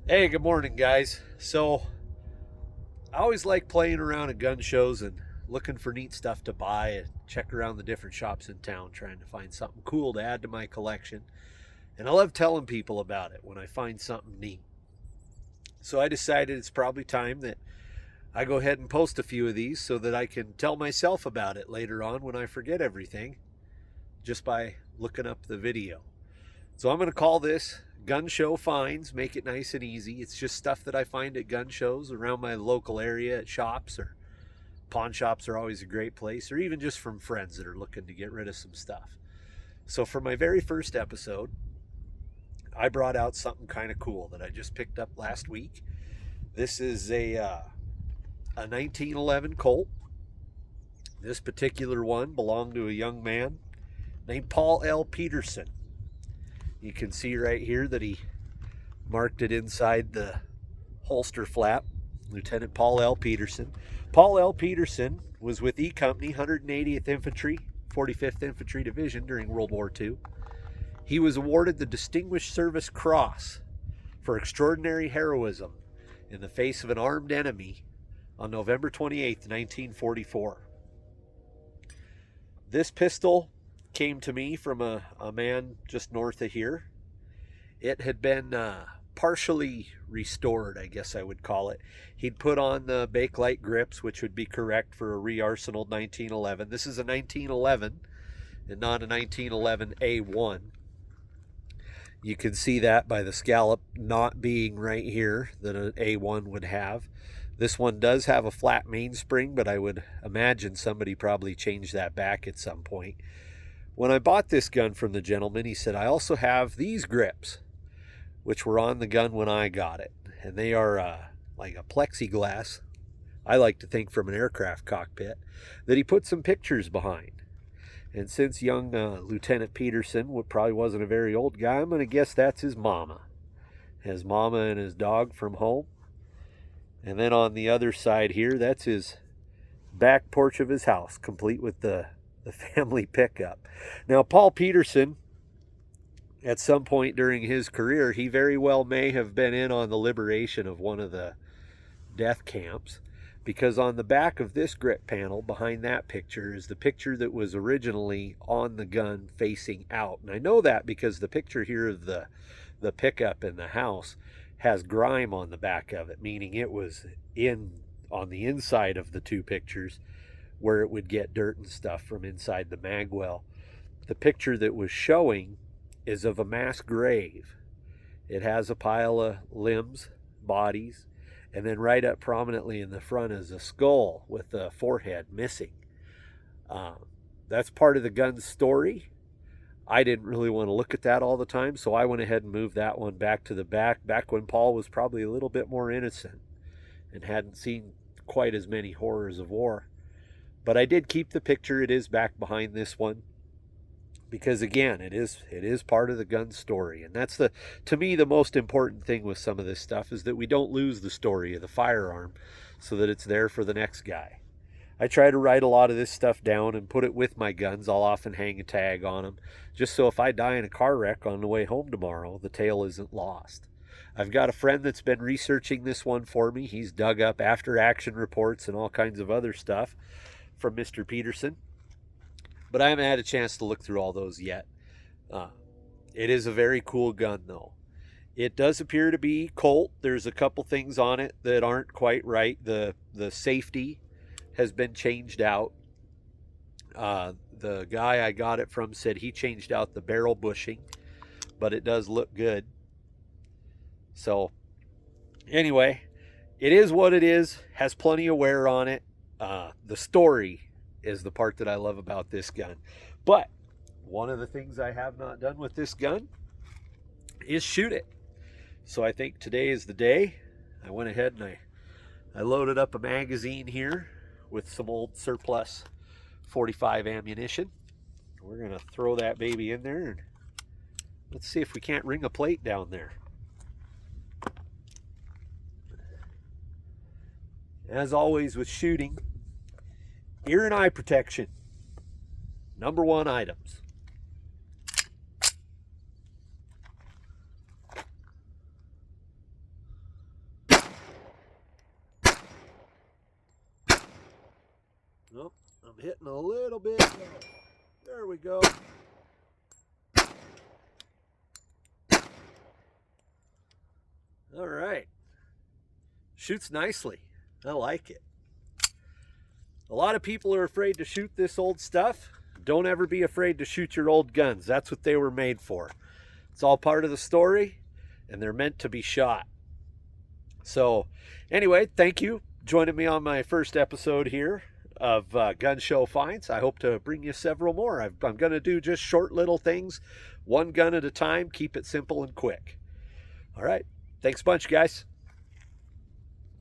Hey, good morning, guys. So, I always like playing around at gun shows and looking for neat stuff to buy and check around the different shops in town trying to find something cool to add to my collection. And I love telling people about it when I find something neat. So, I decided it's probably time that I go ahead and post a few of these so that I can tell myself about it later on when I forget everything just by looking up the video. So I'm going to call this Gun Show Finds, make it nice and easy. It's just stuff that I find at gun shows around my local area at shops, or pawn shops are always a great place, or even just from friends that are looking to get rid of some stuff. So for my very first episode, I brought out something kind of cool that I just picked up last week. This is a 1911 Colt. This particular one belonged to a young man named Paul L. Peterson. You can see right here that he marked it inside the holster flap, Lieutenant Paul L. Peterson. Paul L. Peterson was with E Company, 180th Infantry, 45th Infantry Division during World War II. He was awarded the Distinguished Service Cross for extraordinary heroism in the face of an armed enemy on November 28, 1944. This pistol came to me from a man just north of here. It had been partially restored, I guess I would call it. He'd put on the Bakelite grips, which would be correct for a re-arsenaled 1911. This is a 1911 and not a 1911 A1. You can see that by the scallop not being right here that an A1 would have. This one does have a flat mainspring, but I would imagine somebody probably changed that back at some point. When I bought this gun from the gentleman, he said, I also have these grips, which were on the gun when I got it. And they are like a plexiglass, I like to think from an aircraft cockpit, that he put some pictures behind. And since young Lieutenant Peterson probably wasn't a very old guy, I'm going to guess that's his mama. His mama and his dog from home. And then on the other side here, that's his back porch of his house, complete with the family pickup. Now, Paul Peterson, at some point during his career, he very well may have been in on the liberation of one of the death camps, because on the back of this grip panel behind that picture is the picture that was originally on the gun facing out. And I know that because the picture here of the pickup in the house has grime on the back of it, meaning it was on the inside of the two pictures where it would get dirt and stuff from inside the magwell. The picture that was showing is of a mass grave. It has a pile of limbs, bodies, and then right up prominently in the front is a skull with the forehead missing. That's part of the gun's story. I didn't really want to look at that all the time, so I went ahead and moved that one back to the back when Paul was probably a little bit more innocent and hadn't seen quite as many horrors of war. But I did keep the picture. It is back behind this one because, again, it is part of the gun story. And that's to me, the most important thing with some of this stuff is that we don't lose the story of the firearm so that it's there for the next guy. I try to write a lot of this stuff down and put it with my guns. I'll often hang a tag on them just so if I die in a car wreck on the way home tomorrow, the tale isn't lost. I've got a friend that's been researching this one for me. He's dug up after action reports and all kinds of other stuff from Mr. Peterson, but I haven't had a chance to look through all those yet. It is a very cool gun, though. It does appear to be Colt. There's a couple things on it that aren't quite right. The safety has been changed out. The guy I got it from said he changed out the barrel bushing, but it does look good. So anyway, it is what it is. Has plenty of wear on it. The story is the part that I love about this gun. But one of the things I have not done with this gun is shoot it. So I think today is the day. I went ahead and I loaded up a magazine here with some old surplus 45 ammunition. We're going to throw that baby in there and let's see if we can't ring a plate down there. As always with shooting, ear and eye protection, #1 items. I'm hitting a little bit. There we go. All right. Shoots nicely. I like it. A lot of people are afraid to shoot this old stuff. Don't ever be afraid to shoot your old guns. That's what they were made for. It's all part of the story, and they're meant to be shot. So anyway, thank you joining me on my first episode here of Gun Show Finds. I hope to bring you several more. I'm going to do just short little things, one gun at a time, keep it simple and quick. All right. Thanks a bunch, guys.